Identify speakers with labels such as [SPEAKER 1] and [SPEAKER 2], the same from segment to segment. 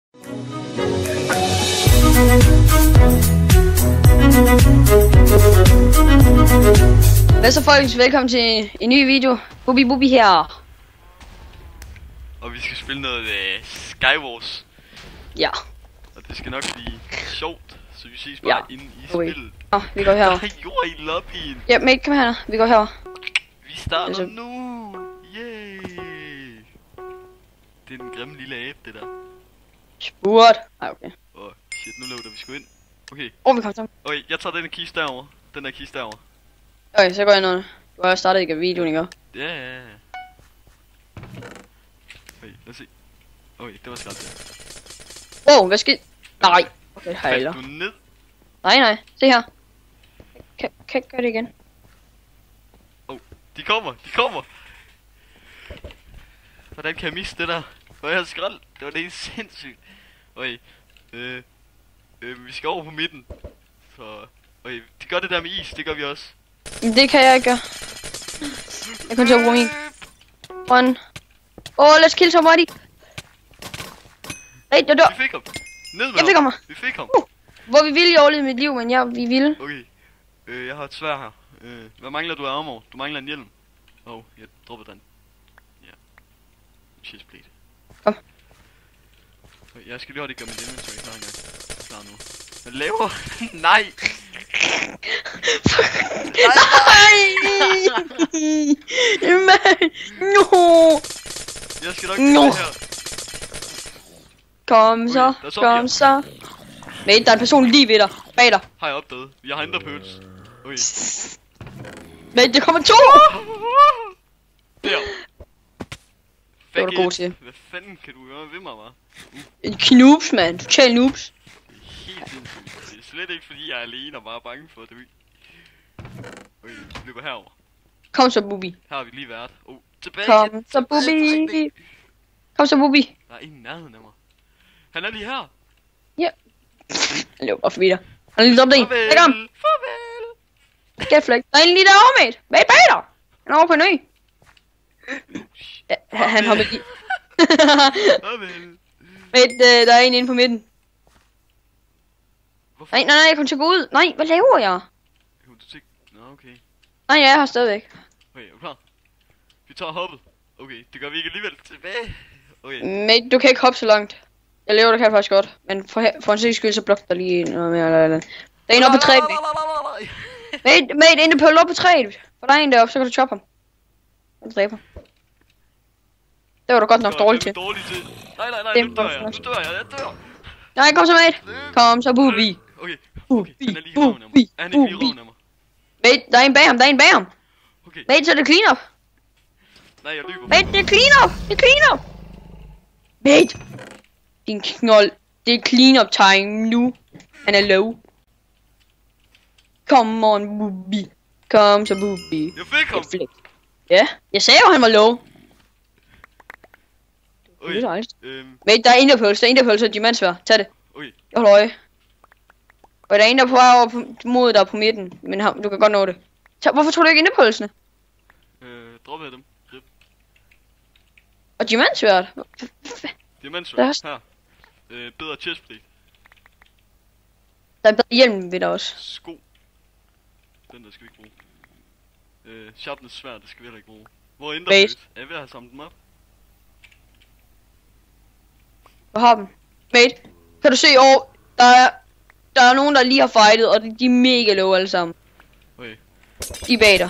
[SPEAKER 1] Hvad så folkens, velkommen til en ny video. Bubi her.
[SPEAKER 2] Og vi skal spille noget Skywars.
[SPEAKER 1] Ja.
[SPEAKER 2] Og det skal nok blive sjovt, så vi ses bare inde i spillet.
[SPEAKER 1] Nå, vi går herover.
[SPEAKER 2] Der er jord i lobbyen.
[SPEAKER 1] Ja, mate, kom her. Vi går herover.
[SPEAKER 2] Vi starter nu. Yay. Det er den grimme lille abe, det der.
[SPEAKER 1] Spurt. Ej, okay.
[SPEAKER 2] Åh, shit, nu løber vi sgu ind. Okay.
[SPEAKER 1] Vi kommer sammen.
[SPEAKER 2] Okay, jeg tager den kiste derovre. Den der kiste derovre.
[SPEAKER 1] Okay, så går jeg noget. Du har startet ikke videoen, ikke?
[SPEAKER 2] Ja. Okay, lad os se. Okay, det var skraldt.
[SPEAKER 1] Wow, hvad skete? Nej. Okay, hejler.
[SPEAKER 2] Faldt du ned?
[SPEAKER 1] Nej. Se her. Kan gøre det igen.
[SPEAKER 2] De kommer. Hvordan kan jeg miste det der? Hvor er jeg skrald? Det var det sindssygt. Okay. Vi skal over på midten. Så... Okay, det gør det der med is, det gør vi også.
[SPEAKER 1] Det kan jeg ikke gøre. Jeg kommer til at bruge min. One. Let's kill somebody. Nej, jeg dør.
[SPEAKER 2] Vi fik ham. Ned med
[SPEAKER 1] Jeg fik ham.
[SPEAKER 2] Vi fik ham.
[SPEAKER 1] Hvor vi ville, jeg overlevede mit liv, men vi ville.
[SPEAKER 2] Okay. Jeg har et sværd her. Hvad mangler du af armor? Du mangler en hjelm. Jeg droppede den. Ja. Chestplate.
[SPEAKER 1] Kom.
[SPEAKER 2] Okay, jeg skal lige hurtigt gøre mit inventory klar engang. Klar nu. Hvad laver? Nej!
[SPEAKER 1] Nej! No!
[SPEAKER 2] Jeg skal nok gøre det her.
[SPEAKER 1] Kom så. Mate, der er en person lige ved dig. Bag dig.
[SPEAKER 2] Har jeg opdaget. Jeg har ændret pøls. Okay.
[SPEAKER 1] Mate, der kommer to!
[SPEAKER 2] Der.
[SPEAKER 1] Det var du god til.
[SPEAKER 2] Hvad fanden kan du gøre ved mig, hva'?
[SPEAKER 1] En noobs, man. Total noobs.
[SPEAKER 2] Helt sindssygt. Det er slet ikke fordi jeg er alene og bare er bange for det. Okay, vi løber herover.
[SPEAKER 1] Kom så, Bubi.
[SPEAKER 2] Her har vi lige været. Tilbage.
[SPEAKER 1] Kom så, Bubi. Kom så, Bubi.
[SPEAKER 2] Der er ingen nærheden af mig. Han er lige her.
[SPEAKER 1] Ja. Han løber bare forbi dig. Han er lige droppet en. Læg ham.
[SPEAKER 2] Farvel.
[SPEAKER 1] Get flag. Der er en lige derovre, mate. Mate, bag dig. Han er over på en ø. Ja, han hopper lige.
[SPEAKER 2] Farvel.
[SPEAKER 1] Mate, der er en inde på midten.
[SPEAKER 2] Hvorfor?
[SPEAKER 1] Nej, jeg kommer til at gå ud. Nej, hvad laver jeg?
[SPEAKER 2] Nå, okay.
[SPEAKER 1] Nej, jeg er her stadigvæk.
[SPEAKER 2] Okay, er du klar? Vi tager hoppet. Okay, det gør vi ikke alligevel. Tilbage. Okay.
[SPEAKER 1] Mate, du kan ikke hoppe så langt. Jeg lever, det kan jeg faktisk godt. Men for en sikker skyld, så blok der lige noget mere. Der er en oppe på træet. Mate, inde på oppe på træet. For der er en deroppe, så kan du choppe ham. Og dræbe ham. Det var du godt nok dårligt til.
[SPEAKER 2] Nej, nu dør jeg.
[SPEAKER 1] Nej, kom så, mate. Kom så, Bubi.
[SPEAKER 2] Okay, han er lige i røven af mig. Er han ikke lige i røven af mig?
[SPEAKER 1] Mate, der er en bag ham,
[SPEAKER 2] Okay.
[SPEAKER 1] Mate, så er det clean up.
[SPEAKER 2] Nej, jeg løber.
[SPEAKER 1] Mate, det er clean up. Mate. Din knold. Det er clean up time nu. Han er low. Come on, Bubi. Kom så, Bubi.
[SPEAKER 2] Jeg fik ham.
[SPEAKER 1] Ja, jeg sagde jo, han var low.
[SPEAKER 2] Okay.
[SPEAKER 1] Mate, der er interpulse og diamantsvær. Tag det.
[SPEAKER 2] Okay.
[SPEAKER 1] Jeg holder øje. Og der er en, der er på vej over mod dig på midten. Men du kan godt nå det. Hvorfor tror du ikke interpulsene?
[SPEAKER 2] Droppede dem. Rip.
[SPEAKER 1] Og diamantsværet?
[SPEAKER 2] Diamantsvær. Her. Bedre chestplate.
[SPEAKER 1] Der er bedre hjelm ved dig også.
[SPEAKER 2] Sko. Den der skal vi ikke bruge. Sharpness svær, det skal vi heller ikke bruge. Hvor er interpulse? Er jeg ved at have samlet dem op?
[SPEAKER 1] Hvor har dem? Mate, kan du se over? Der er nogen, der lige har fightet, og de er mega low alle sammen.
[SPEAKER 2] Okay.
[SPEAKER 1] De er bag dig.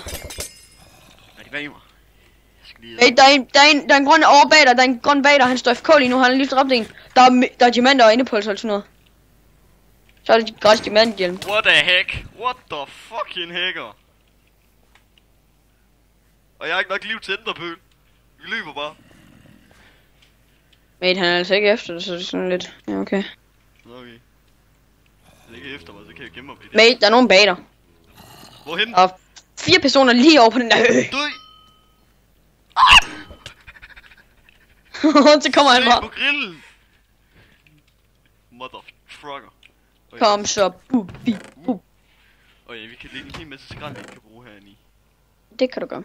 [SPEAKER 2] Er de bag mig? Jeg skal lige...
[SPEAKER 1] Mate, der er en grøn over bag dig, der er en grøn bag dig, han står FK lige nu, han har lige dræbt en. Der er diamanter og indepulser eller sådan noget. Så er det gratis diamanthjelm.
[SPEAKER 2] What the heck? What the fucking hecker? Og jeg har ikke nok liv til ændrepøl. Vi løber bare.
[SPEAKER 1] Mate, han er altså ikke efter det, så det er sådan lidt... Ja, okay.
[SPEAKER 2] Okay. Hvis ikke efter mig, så kan jeg gemme mig på det.
[SPEAKER 1] Mate, der er nogen bag dig.
[SPEAKER 2] Hvorhen?
[SPEAKER 1] Og 4 personer lige over på den der ø.
[SPEAKER 2] Død!
[SPEAKER 1] Så kommer han
[SPEAKER 2] Se
[SPEAKER 1] bare.
[SPEAKER 2] på grillen! Motherfucker. Okay.
[SPEAKER 1] Kom så, Bubi.
[SPEAKER 2] Okay, vi kan lægge en hel masse skrald, vi kan bruge herinde i.
[SPEAKER 1] Det kan du gøre.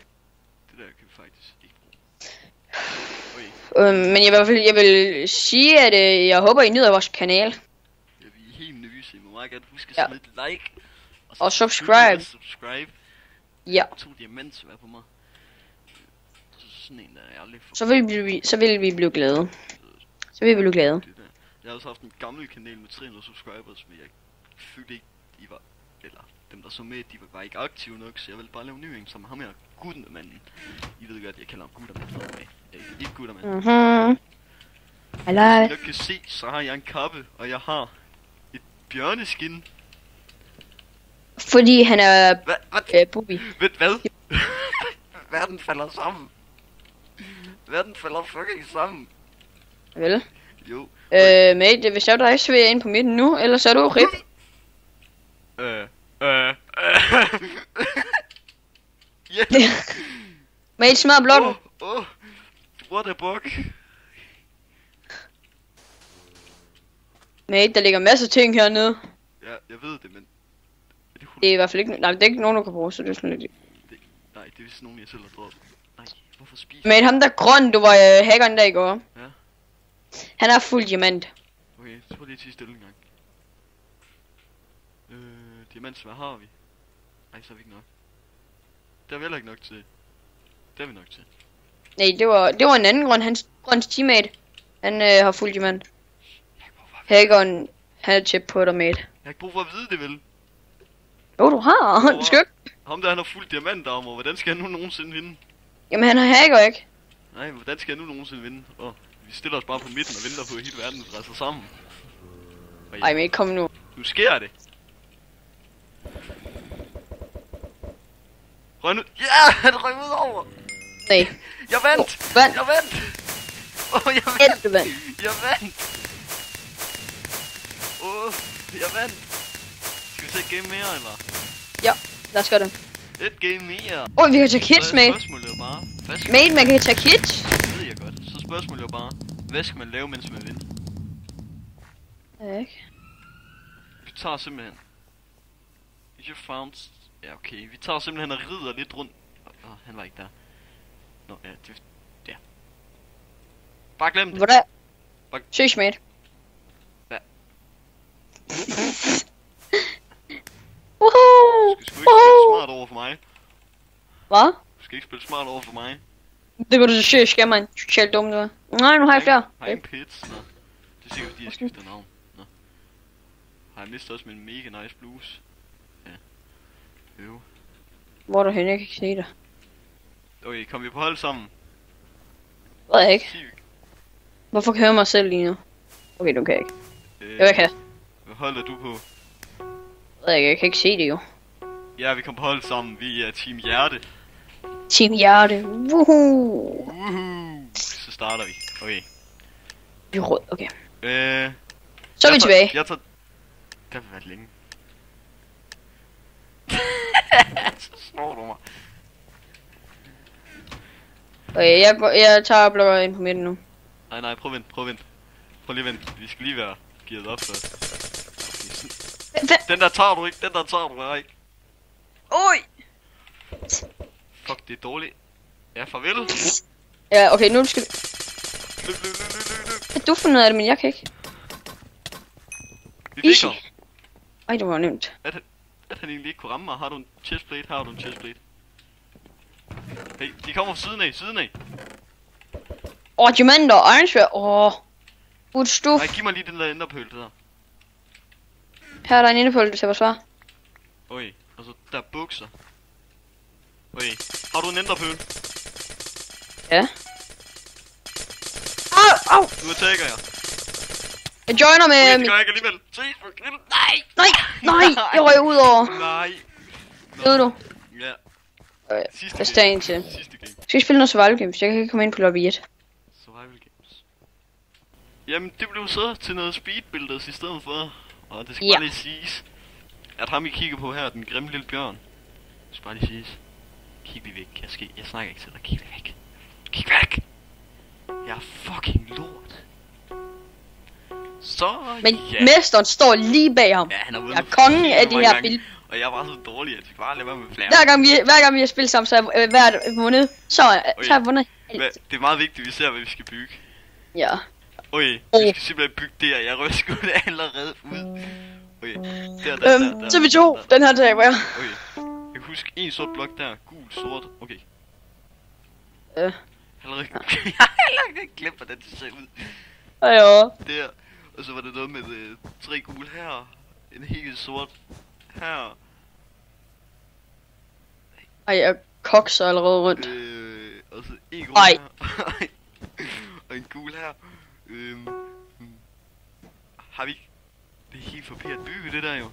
[SPEAKER 2] Det der kan vi faktisk ikke bruge.
[SPEAKER 1] Men jeg vil sige, at jeg håber, I nyder vores kanal.
[SPEAKER 2] Ja, vi er helt nervøse. I må meget gerne huske at
[SPEAKER 1] Ja.
[SPEAKER 2] smide et like.
[SPEAKER 1] Og subscribe.
[SPEAKER 2] Subscribe.
[SPEAKER 1] Ja.
[SPEAKER 2] 2 diamantsværd på mig. Sådan en der er aldrig for...
[SPEAKER 1] Så vil vi blive glade. Så vil vi blive glade.
[SPEAKER 2] Det der. Jeg har også haft en gammel kanal med 300 subscribers, men jeg følte ikke, de var... Eller dem der så med, de var bare ikke aktive nok, så jeg ville bare lave ny en som ham her, Guttermanden. I ved godt, jeg kalder ham Guttermanden. Ikke Guttermanden.
[SPEAKER 1] Halløj.
[SPEAKER 2] Jeg kan se, så har jeg en kappe, og jeg har et bjørneskin.
[SPEAKER 1] Fordi han er Bubi.
[SPEAKER 2] Ved hvad? Verden falder sammen. Verden falder fucking sammen.
[SPEAKER 1] Vel?
[SPEAKER 2] Jo.
[SPEAKER 1] Mate, hvis jeg dig, så vil jeg ind på midten nu, ellers så er du rip.
[SPEAKER 2] Yeah.
[SPEAKER 1] Mate, smadrer blokken.
[SPEAKER 2] What a bug.
[SPEAKER 1] Mate, der ligger masser af ting hernede.
[SPEAKER 2] Ja, jeg ved det, men...
[SPEAKER 1] Det er i hvert fald ikke... Nej, det er ikke nogen, du kan bruge, så det er sådan lidt...
[SPEAKER 2] Nej, det er vist nogen, jeg selv har droppet. Nej, hvorfor spiser
[SPEAKER 1] Mate, ham der grøn, du var hackeren der i går.
[SPEAKER 2] Ja.
[SPEAKER 1] Han er fuld diamant.
[SPEAKER 2] Okay, så prøv lige at tige stille en gang. Diamantsvær har vi. Nej, så er vi ikke nok. Der er vi heller ikke nok til. Det er vi nok til.
[SPEAKER 1] Nej, det var en anden grøn, hans grøns teammate. Han har fuld diamant. Hackeren, han er tæt på dig, mate.
[SPEAKER 2] Jeg har ikke brug for at vide det, vel?
[SPEAKER 1] Jo, du har. Skøk.
[SPEAKER 2] Ham der, han har fuld diamantarmor. Hvordan skal han nu nogensinde vinde?
[SPEAKER 1] Jamen, han har hacker, ikke?
[SPEAKER 2] Nej, hvordan skal han nu nogensinde vinde? Vi stiller os bare på midten og venter på, at hele verden brænder sammen.
[SPEAKER 1] Ej, men kom nu.
[SPEAKER 2] Nu sker det. Røg nu. Ja, han røg ud over.
[SPEAKER 1] Nej.
[SPEAKER 2] Jeg vandt.
[SPEAKER 1] Vand.
[SPEAKER 2] Jeg vandt. Jeg vandt.
[SPEAKER 1] Vand.
[SPEAKER 2] Jeg vandt. Jeg vandt. Skal vi se et game mere, eller?
[SPEAKER 1] Ja, lad os gøre det.
[SPEAKER 2] Et game mere.
[SPEAKER 1] Vi kan tage hits, mate.
[SPEAKER 2] Spørgsmålet er bare...
[SPEAKER 1] Mate, man kan tage hits.
[SPEAKER 2] Det ved jeg godt. Så spørgsmålet er bare... Hvad skal man lave, mens man vinder?
[SPEAKER 1] Ja, ikke?
[SPEAKER 2] Vi tager simpelthen... You found... Ja, okay. Vi tager simpelthen og rider lidt rundt... han var ikke der. Nå, ja, det... Der. Bare glem det.
[SPEAKER 1] Hvordan? Søs, mate.
[SPEAKER 2] Ja.
[SPEAKER 1] Woohoo!
[SPEAKER 2] Du skal sgu ikke spille smart over for mig.
[SPEAKER 1] Hvad?
[SPEAKER 2] Du skal ikke spille smart over for mig.
[SPEAKER 1] Det går du så søs, skal man. Totalt dumt, du. Nej, nu har jeg flere.
[SPEAKER 2] Har jeg en pits? Nå. Det er sikkert fordi jeg skifter navn. Nå. Har jeg mistet også min mega nice blues? Ja. Jo.
[SPEAKER 1] Hvor er du henne? Jeg kan ikke se dig.
[SPEAKER 2] Okay, kom vi på hold sammen?
[SPEAKER 1] Ved jeg ikke.
[SPEAKER 2] Syg.
[SPEAKER 1] Hvorfor kan jeg høre mig selv lige nu? Okay, du kan ikke. Jeg vil ikke have.
[SPEAKER 2] Hvad hold er du på?
[SPEAKER 1] Jeg kan ikke se det jo.
[SPEAKER 2] Ja, vi kom på hold sammen. Vi er Team Hjerte.
[SPEAKER 1] Team Hjerte. Woohoo!
[SPEAKER 2] Woohoo! Så starter vi. Okay.
[SPEAKER 1] Vi er rød, okay.
[SPEAKER 2] Så
[SPEAKER 1] er vi tilbage.
[SPEAKER 2] Jeg tager... Det har været længe. Så slår du mig.
[SPEAKER 1] Okay, jeg tager og blokker ind på midten nu.
[SPEAKER 2] Nej, prøv at vente. Prøv lige at vente. Vi skal lige være gearet op først. Den der tager du ikke.
[SPEAKER 1] Oj!
[SPEAKER 2] Fuck, det er dårligt. Ja, farvel.
[SPEAKER 1] Ja, okay, nu skal vi...
[SPEAKER 2] Løb.
[SPEAKER 1] Hvad du for noget af det, men jeg kan ikke.
[SPEAKER 2] Vi fik
[SPEAKER 1] Easy.
[SPEAKER 2] ham.
[SPEAKER 1] Ej, det var nemt.
[SPEAKER 2] At han egentlig ikke kunne ramme mig. Har du en chestplate? Hey, de kommer fra siden af.
[SPEAKER 1] Diamanter og ironsvær. Udstuf.
[SPEAKER 2] Nej, giv mig lige den der enderpøl, det der.
[SPEAKER 1] Her er der en indepøl, hvis jeg var svar.
[SPEAKER 2] Okay, og så der er bukser. Okay, har du en enderpøl?
[SPEAKER 1] Ja. Au!
[SPEAKER 2] Nu attacker jeg.
[SPEAKER 1] Jeg joiner med...
[SPEAKER 2] Det gør jeg ikke alligevel. Ses for grill.
[SPEAKER 1] Nej! Jeg røg ud over.
[SPEAKER 2] Nej.
[SPEAKER 1] Ved du?
[SPEAKER 2] Ja.
[SPEAKER 1] Lad os tage en til.
[SPEAKER 2] Sidste game.
[SPEAKER 1] Skal vi spille noget survival games? Jeg kan ikke komme ind på lobby 1.
[SPEAKER 2] Survival games. Jamen, det blev så til noget speed builders i stedet for. Og det skal bare lige siges, at ham I kigger på her, den grimme lille bjørn. Det skal bare lige siges. Kig lige væk. Jeg snakker ikke til dig. Kig lige væk. Kig væk! Jeg er fucking lort. Så
[SPEAKER 1] men mesteren står lige bag ham.
[SPEAKER 2] Ja, han er ude.
[SPEAKER 1] Jeg er kongen af de her billeder.
[SPEAKER 2] Og jeg var så dårlig, at jeg bare lade være med flere.
[SPEAKER 1] Hver gang vi har spillet sammen, så har jeg vundet. Så har jeg vundet
[SPEAKER 2] Det er meget vigtigt, at vi ser, hvad vi skal bygge.
[SPEAKER 1] Ja.
[SPEAKER 2] Okay, vi skal simpelthen bygge der. Jeg rører sgu det allerede ud. Okay, der.
[SPEAKER 1] Så vi to. Den her taber jeg.
[SPEAKER 2] Okay, jeg kan huske en sort blok der. Gul, sort. Okay. Allerede. Jeg har allerede glemt, hvordan det ser ud.
[SPEAKER 1] Ja.
[SPEAKER 2] Der. Og så var det noget med 3 gule her. En helt sort her.
[SPEAKER 1] Ej, jeg kokser allerede rundt.
[SPEAKER 2] Og så en grøn her. Og en gul her. Har vi ikke... Det er helt forkert bygget, det der jo.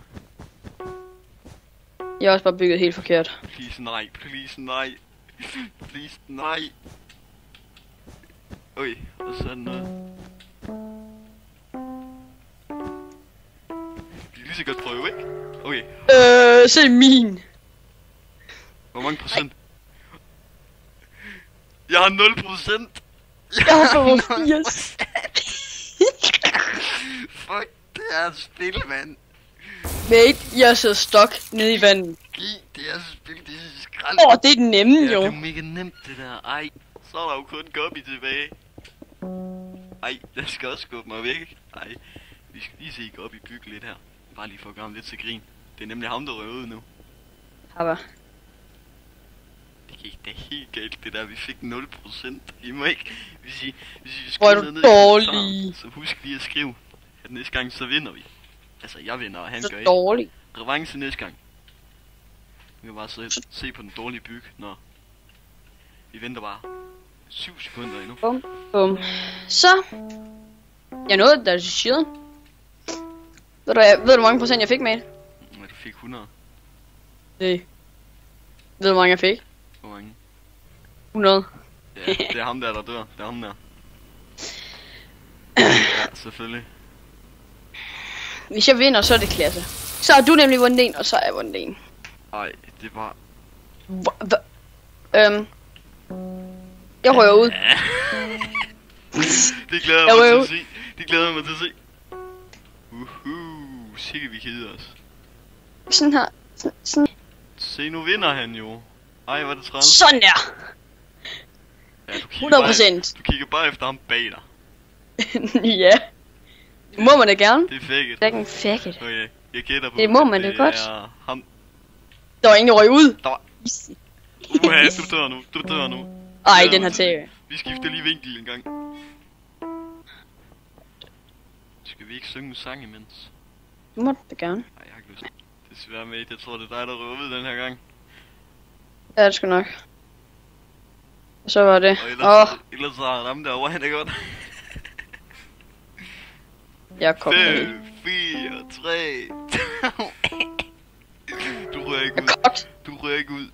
[SPEAKER 1] Jeg har også bare bygget helt forkert.
[SPEAKER 2] Please nej, please nej. Please nej. Okay, og så er der noget. Vi kan lige så godt prøve, ikke? Okay.
[SPEAKER 1] Se min.
[SPEAKER 2] Hvor mange procent? Jeg har 0%.
[SPEAKER 1] Jeg har 85.
[SPEAKER 2] Fuck, det er et spil, mand.
[SPEAKER 1] Mate, jeg sidder stok nede i vandet.
[SPEAKER 2] Det er et spil, det er skrald.
[SPEAKER 1] Det er den nemme, jo.
[SPEAKER 2] Det er mega nemt, det der. Ej, så er der jo kun Gobby tilbage. Ej, jeg skal også skubbe mig væk. Ej, vi skal lige se Gobby bygge lidt her. Bare lige for at gøre ham lidt til grin. Det er nemlig ham, der røver ud nu.
[SPEAKER 1] Hava.
[SPEAKER 2] Det gik da helt galt, det der. Vi fik 0%. I må ikke... Hvis vi
[SPEAKER 1] hvor er
[SPEAKER 2] skriver
[SPEAKER 1] du
[SPEAKER 2] ned
[SPEAKER 1] dårlig.
[SPEAKER 2] så husk lige at skrive, at næste gang så vinder vi. Altså, jeg vinder, og han
[SPEAKER 1] Så
[SPEAKER 2] gør ikke.
[SPEAKER 1] dårlig.
[SPEAKER 2] Revanche næste gang. Vi kan bare se på den dårlige byg. Nå. Vi venter bare 7 sekunder endnu.
[SPEAKER 1] Bum, bum. Så. Jeg nåede der til siden. Ved du hvor mange procent jeg fik med?
[SPEAKER 2] Ja, du fik 100.
[SPEAKER 1] Nej. Ved du hvor mange jeg fik?
[SPEAKER 2] Hvor mange?
[SPEAKER 1] 100.
[SPEAKER 2] Ja, det er ham der dør. Det er ham der. Ja, selvfølgelig.
[SPEAKER 1] Hvis jeg vinder, så er det klasse. Så har du nemlig vundet en, og så har jeg vundet en.
[SPEAKER 2] Ej, det er bare...
[SPEAKER 1] Jeg rører ud.
[SPEAKER 2] Det glæder jeg mig til at se. Det glæder jeg mig til at se. Sikkert vi keder os.
[SPEAKER 1] Sådan her. Sådan.
[SPEAKER 2] Se, nu vinder han jo. Ej, hvor er det træls.
[SPEAKER 1] Sådan der.
[SPEAKER 2] Ja,
[SPEAKER 1] 100%.
[SPEAKER 2] Du kigger bare efter ham bag dig.
[SPEAKER 1] Ja. Det må man da gerne.
[SPEAKER 2] Det er fake it.
[SPEAKER 1] Det er ikke fake it.
[SPEAKER 2] Okay, jeg gætter på,
[SPEAKER 1] Det må man da godt.
[SPEAKER 2] Er ham.
[SPEAKER 1] Der var ingen, der røg ud.
[SPEAKER 2] Der var... Du dør nu. Du dør nu.
[SPEAKER 1] Ej, den her tag.
[SPEAKER 2] Vi skifter lige vinkel en gang. Skal vi ikke synge en sang imens?
[SPEAKER 1] Du må da gerne.
[SPEAKER 2] Nej, jeg har ikke lyst. Desværre mate, jeg tror det er dig, der røver ud den her gang.
[SPEAKER 1] Ja, det skal nok. Og så var det.
[SPEAKER 2] Og ellers så er ham derovre, han er godt.
[SPEAKER 1] Jeg kom
[SPEAKER 2] 5, 4, 3, 2, Du rører ikke ud. Du rører ikke ud.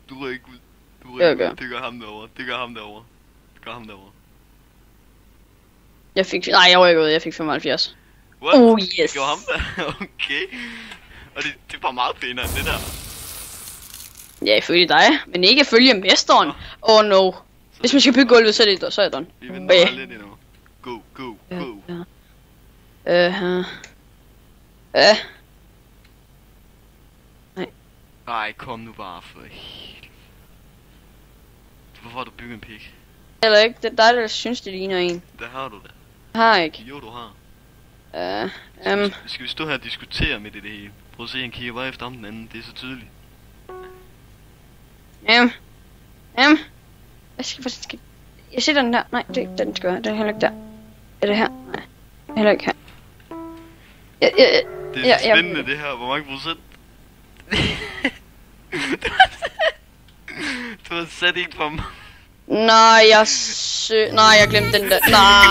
[SPEAKER 2] Du rører ikke ud. Du rører ikke ud. Det gør ham derovre. Det gør ham derovre. Det gør ham derovre.
[SPEAKER 1] Jeg fik... Nej, jeg rører ikke ud. Jeg fik 75.
[SPEAKER 2] What?
[SPEAKER 1] Oh yes.
[SPEAKER 2] Det gjorde ham der. Okay. Og det er bare meget pænere end det der.
[SPEAKER 1] Ja, ifølge dig. Men ikke ifølge mesteren. Oh no. Hvis man skal bygge gulvet, så er det så er done.
[SPEAKER 2] Vi venter bare lidt endnu. Go, go, go.
[SPEAKER 1] Nej.
[SPEAKER 2] Ej, kom nu bare for helt. Hvorfor har du bygget en pik?
[SPEAKER 1] Eller ikke, det er dig, der synes, det ligner en.
[SPEAKER 2] Der har du det.
[SPEAKER 1] Jeg har ikke.
[SPEAKER 2] Jo, du har. Skal vi stå her og diskutere med det hele? Prøv at se, han kigger bare efter om den anden. Det er så tydeligt.
[SPEAKER 1] Jeg sætter den der. Nej, den skal være. Den er heller ikke der. Er det her? Nej. Heller ikke her.
[SPEAKER 2] Det er spændende det her. Hvor mange procent? Du har sat ikke for mig.
[SPEAKER 1] Nej, jeg glemte den der. Nej.